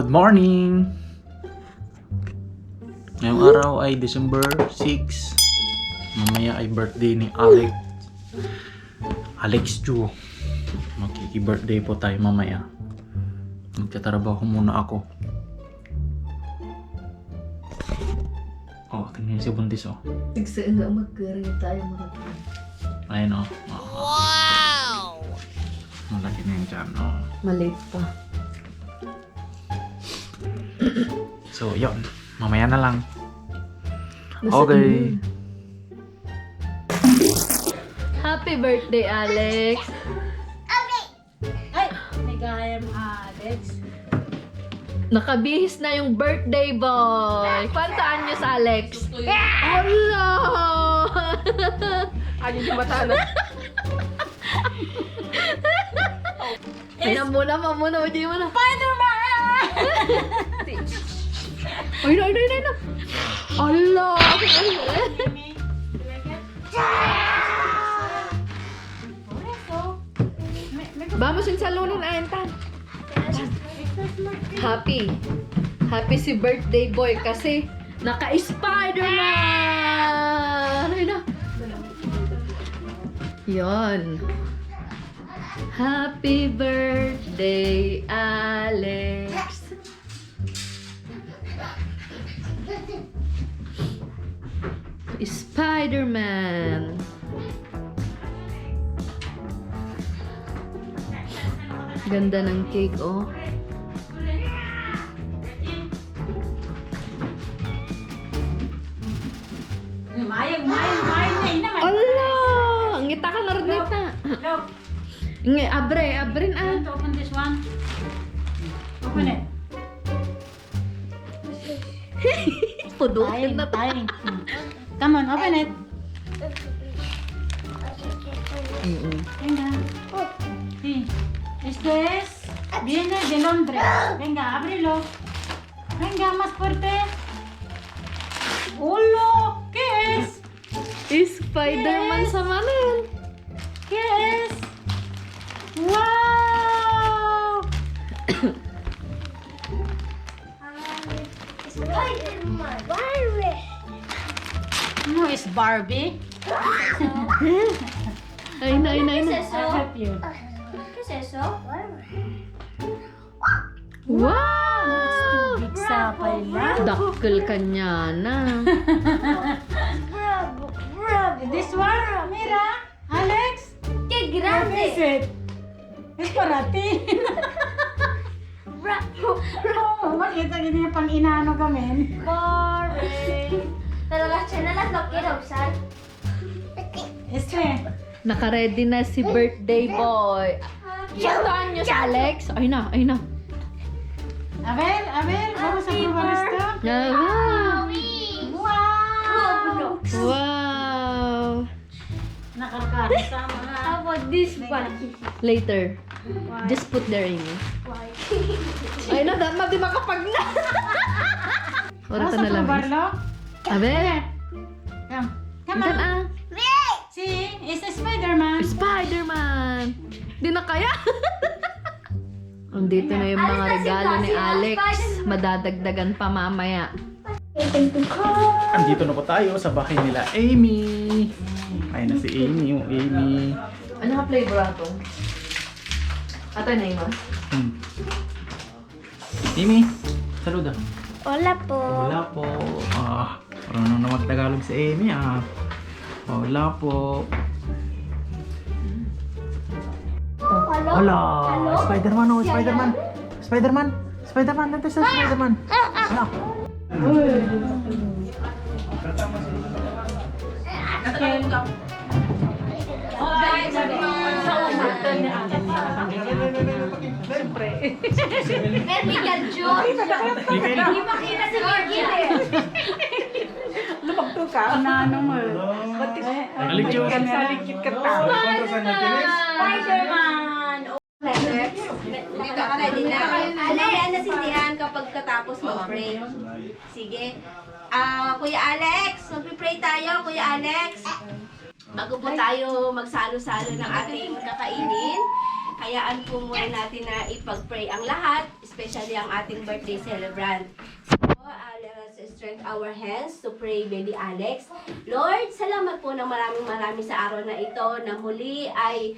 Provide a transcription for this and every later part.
Good morning! Ngayong araw ay December 6. Mamaya ay birthday ni Alex Ju. Makiki-birthday po tayo mamaya. Magtatrabaho muna ako. Oh, tingnan si Buntis oh. Tigsa nga magkaroon tayo mga tayo. Ayun oh. Wow! Malaki na yung tiyan oh. Maliit pa. So, yun. Mamaya na lang. Basta Okay. Happy birthday, Alex! Ay, nagayam Alex. Nakabihis na yung birthday boy! Kwantaan niyo sa Alex? Allah! Ano yung mata na? Ay, muna. Hindi mo na. Spider-Man! Ay, na. Allah! Vamos yung salunan, Ayentan. Happy si birthday boy kasi naka-Spider-Man! Ay na. Yon. Happy birthday, Alex. Spider-Man. Ganda ng cake, oh. Mayang na inaman. Allah! Ngita ka na rin nita. Look, Abrin ah. to open this one. Open it. Pudukin na tayo. Tying. Come on, open it. Venga. Sí. Esto es viene de Londres. Venga, ábrelo. Venga, más fuerte. ¡Hola! ¿Qué es? Spider-Man sa manin. ¿Qué es? ¡Wow! Spider-Man. Barbie. No, es Barbie. Ay na. I'll help you. ¿Qué es eso? Wow! Big sa pala. Dakkel kanya na. Bravo, bravo. This one, mira, Alex. ¡Qué What is grande! it? Es para ti. Bravo. Oh, makita ganyan pang inaano kami. Boring. Pero las chanelas lo quiero usar. Este. Naka-ready na si birthday boy. Kwantaan niyo sa Alex? Ay na. A ver, vamos a probar esto. Ah, Wow! wow! Nakakasa mga. How about this one? Later. Just put there, Amy. Ay na, di makapag na. Oras Vamos na a lang. probarlo. Abe, Come. Come ikan on. ah. See, it's a Spider-Man. Spider-Man! Di na kaya? Andito na yung mga regalo ni Alex. Madadagdagan pa mamaya. Andito na po tayo sa bahay nila Amy. Ayun na si Amy, yung Amy. Ano ka flavor ato? Ato na yun, Amy, saluda. Hola po. Wala po. Marunong na mag-Tagalog si Amy Wala po. Hello? Wala. Spider-Man oh, Spider-Man. Ito sa Spider-Man. Wala. Medical Joe. Hindi makita si Virgil eh. Lumagto ka. Ano mo? Alik Joe. Salikit ka tao. Spider-Man. Dito ka ready na. Ayan na sindihan kapag katapos mag-pray. Sige. Kuya Alex, mag-pray tayo, Kuya Alex. Bago po tayo magsalo-salo ng ating kakainin, hayaan po muna natin na ipag-pray ang lahat, especially ang ating birthday celebrant. So, let us strengthen our hands to pray, baby Alex. Lord, salamat po ng maraming sa araw na ito na muli ay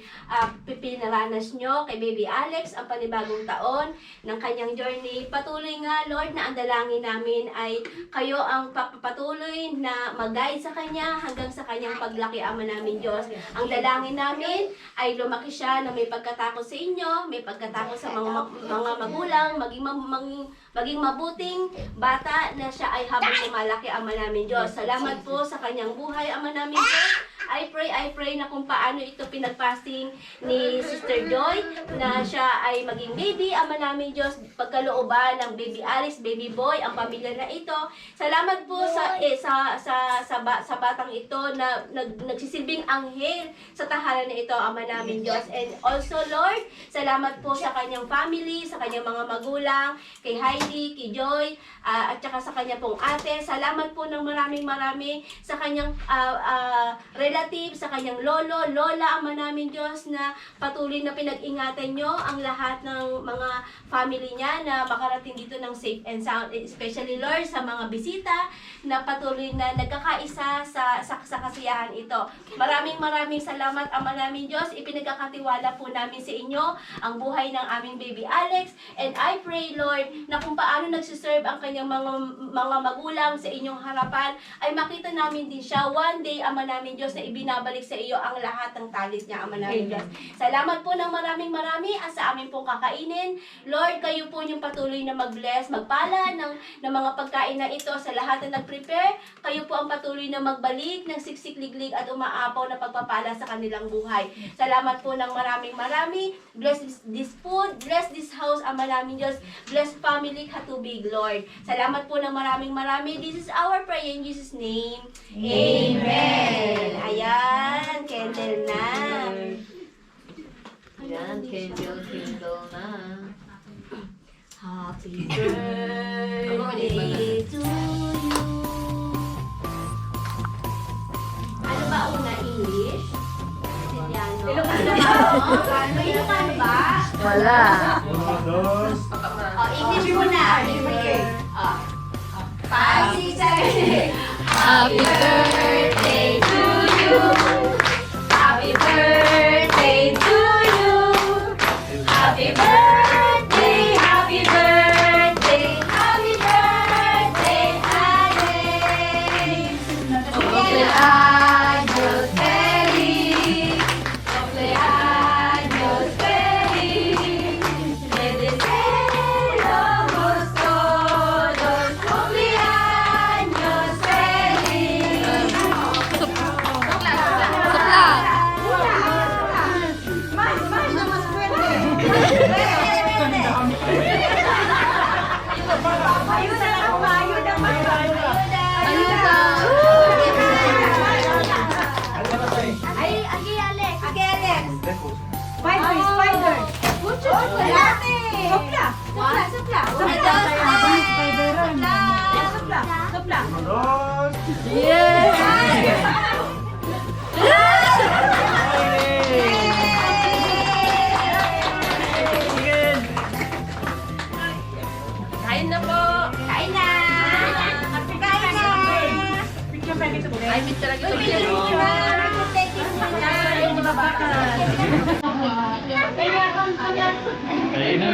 pinaranas nyo kay baby Alex ang panibagong taon ng kanyang journey. Patuloy nga, Lord, na ang dalangin namin ay kayo ang papatuloy na mag-guide sa kanya hanggang sa kanyang paglaki, Ama namin Diyos. Ang dalangin namin ay lumaki siya na may pagkatakot sa inyo, may pagkatakot sa mga magulang, maging mabuting bata na siya ay habang lumalaki, Ama namin Diyos. Salamat po sa kanyang buhay, Ama namin Diyos. I pray na kung paano ito pinagpasting ni Sister Joy na siya ay maging baby, Ama namin Diyos, pagkalooban ng baby Alice, baby boy, ang pamilya na ito. Salamat po sa batang ito na nagsisilbing anghel sa tahanan na ito, Ama namin Diyos. And also, Lord, salamat po sa kanyang family, sa kanyang mga magulang, kay Heidi, kay Joy, at saka sa kanya pong ate. Salamat po ng maraming sa kanyang relative, sa kanyang lolo, lola, Ama namin Diyos, na patuloy na pinag-ingatan nyo ang lahat ng mga family niya na makarating dito ng safe and sound, especially Lord sa mga bisita na patuloy na nagkakaisa sa kasiyahan ito. Maraming salamat, Ama namin Diyos. Ipinagkakatiwala po namin sa inyo ang buhay ng aming baby Alex, and I pray, Lord, na kung paano nagsiserve ang kanyang mga magulang sa inyong harapan, ay makita namin din siya one day, Ama namin Diyos, na ibinabalik sa iyo ang lahat ng talent niya, Ama namin Diyos. Salamat po ng maraming at sa amin pong kakainin. Lord, kayo po yung patuloy na mag-bless, magpala ng mga pagkain na ito sa lahat na nag-prepare. Kayo po ang patuloy na magbalik ng siksik-liglig at umaapaw na pagpapala sa kanilang buhay. Salamat po ng maraming. Bless this food, bless this house, Ama namin Diyos. Bless family Katubig, Lord. Salamat po ng maraming. This is our prayer in Jesus' name. Amen. Ayan, candle na. Yan, candle na. Happy birthday to you. Ano ba una, English? Siciliano? Ilocano ba? Ilocano ba? Wala. English muna. Happy birthday to you. Happy birthday to you. Happy birthday, happy birthday, happy birthday, Alex. Cumpleaños feliz, cumpleaños feliz. Le deseamos todos cumpleaños feliz. Kain na po! Kain na! Kain na! Ay, picture lagi ito. Kain na.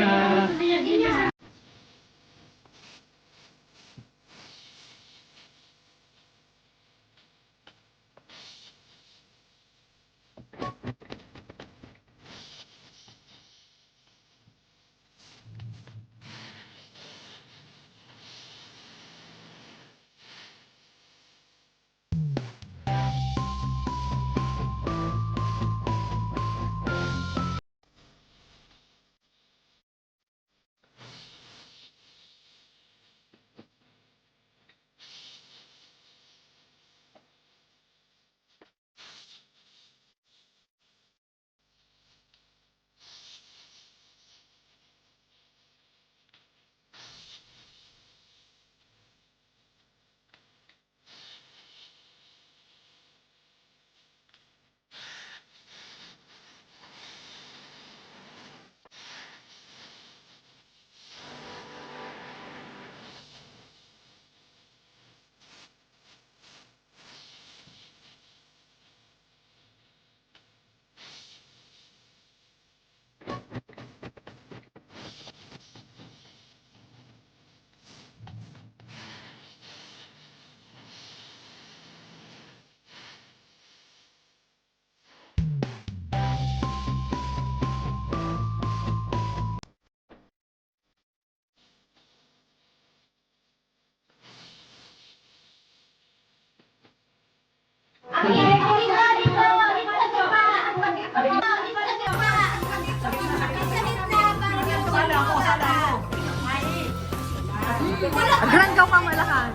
Agranggaw ka malakas.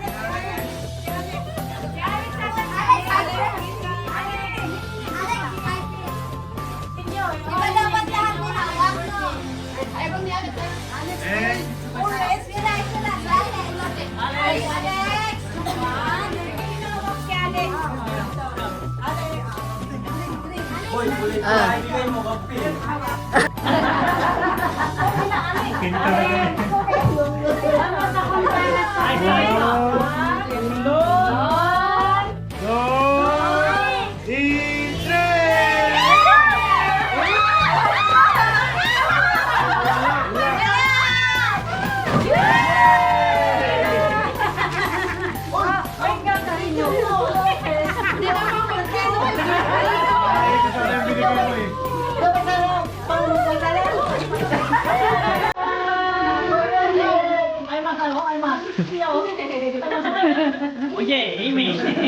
Oye, Amy,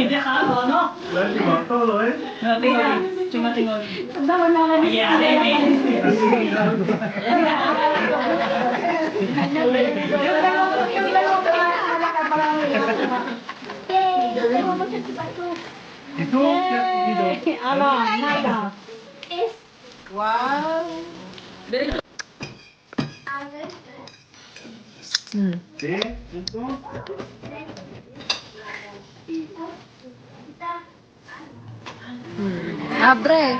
deja algo, ¿no? Todo, ¿eh? Tingol. Yeah, Amy. ¿Y tú? Nada. ¿Sí? ¿Tú? Abre.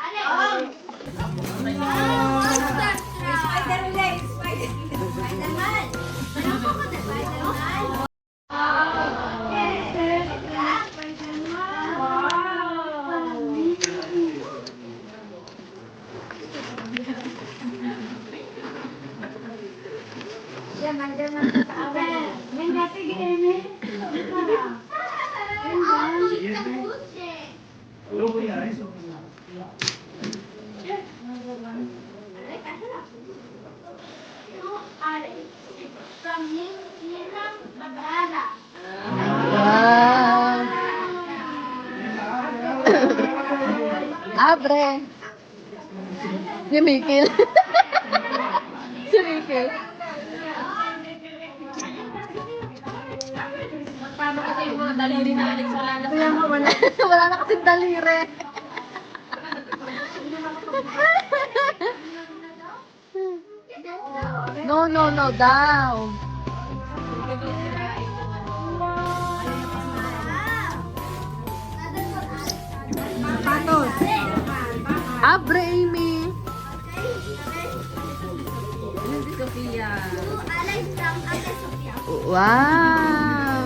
Wow. Abre. Si Mikil. Si Mikil. Paano kasi yung mga daliri na Alex wala na. Kaya nga wala. Wala na kasing daliri. No, down. Patos. Abre, Amy. Wow.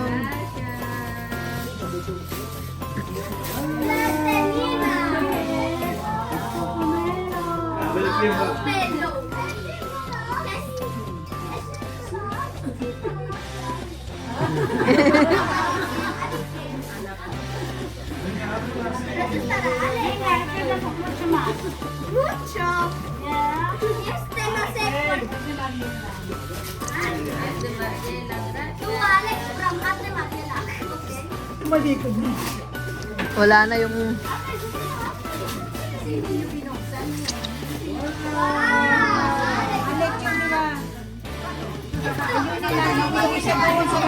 Mucho. Este no sé por Tú, Alex, from Ate Manila. Okay? Wala na yung... Alex yung nila. Yun nila. Hindi siya gawin sa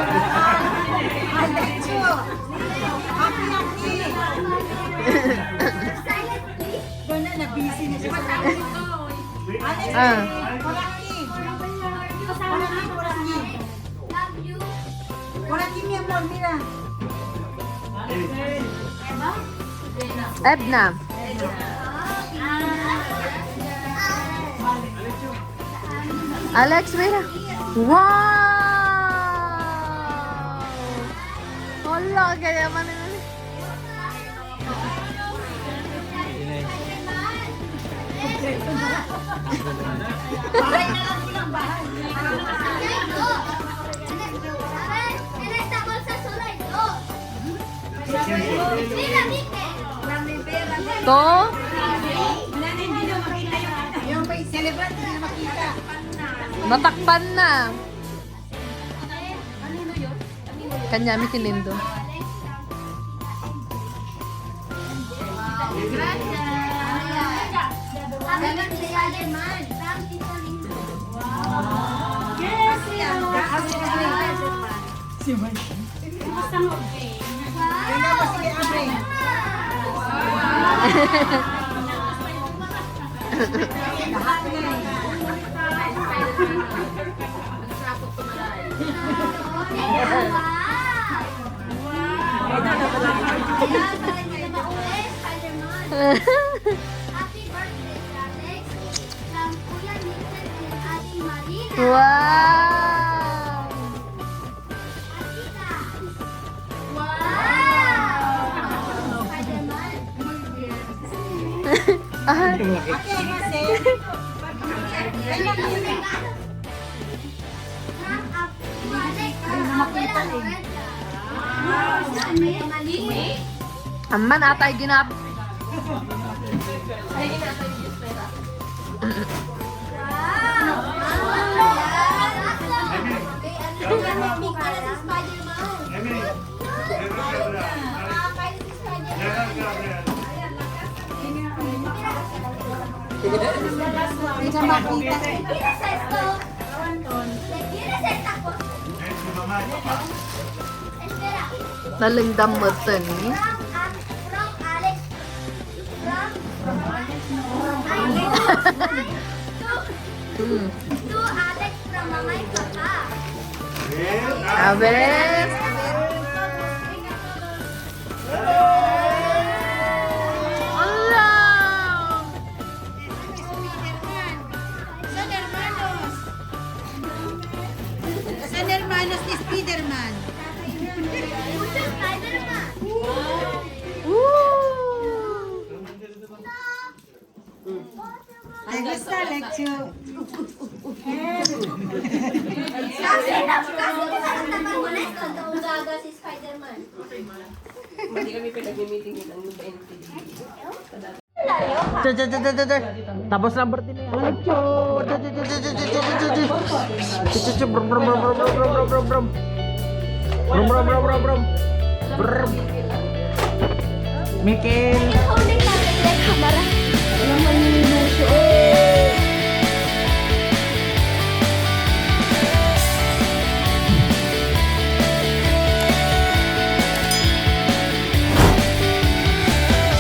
Alex yun. Aki. Doon na, na-busy na siya. Alex, Ah. Koraki. Love you. Koraki mi amor, mira. Edna. Alex, mira. Wow! Wala, kaya man yun. En esta bolsa solo hay dos. Mira, dije. To? Yung may celebrate na makita. Natakpan na. Kanyami kinindo. Happy birthday, Alex. From Kuya Nathan and Ate Marina. Wow! Akita. Wow! Spider-Man. Ah, From Alex. Abuela Loretta. Wow! Mali. aman atay ginap. Nalingdam mo ito ni. From Alex. To Alex from Mamay Papa. Abes. Allah! San Hermanos ni Spiderman. Spider-Man. Ay, gusto, Lechu. Kasi naman mo na ito. Ang gaga si Spider-Man. Hindi kami pinag-meeting ng 20. Tapos lang birthday na yan. Lecho! Brum brum brum brum brum brum brum brum. Brum brum brum brum brum. Brum. Mikil!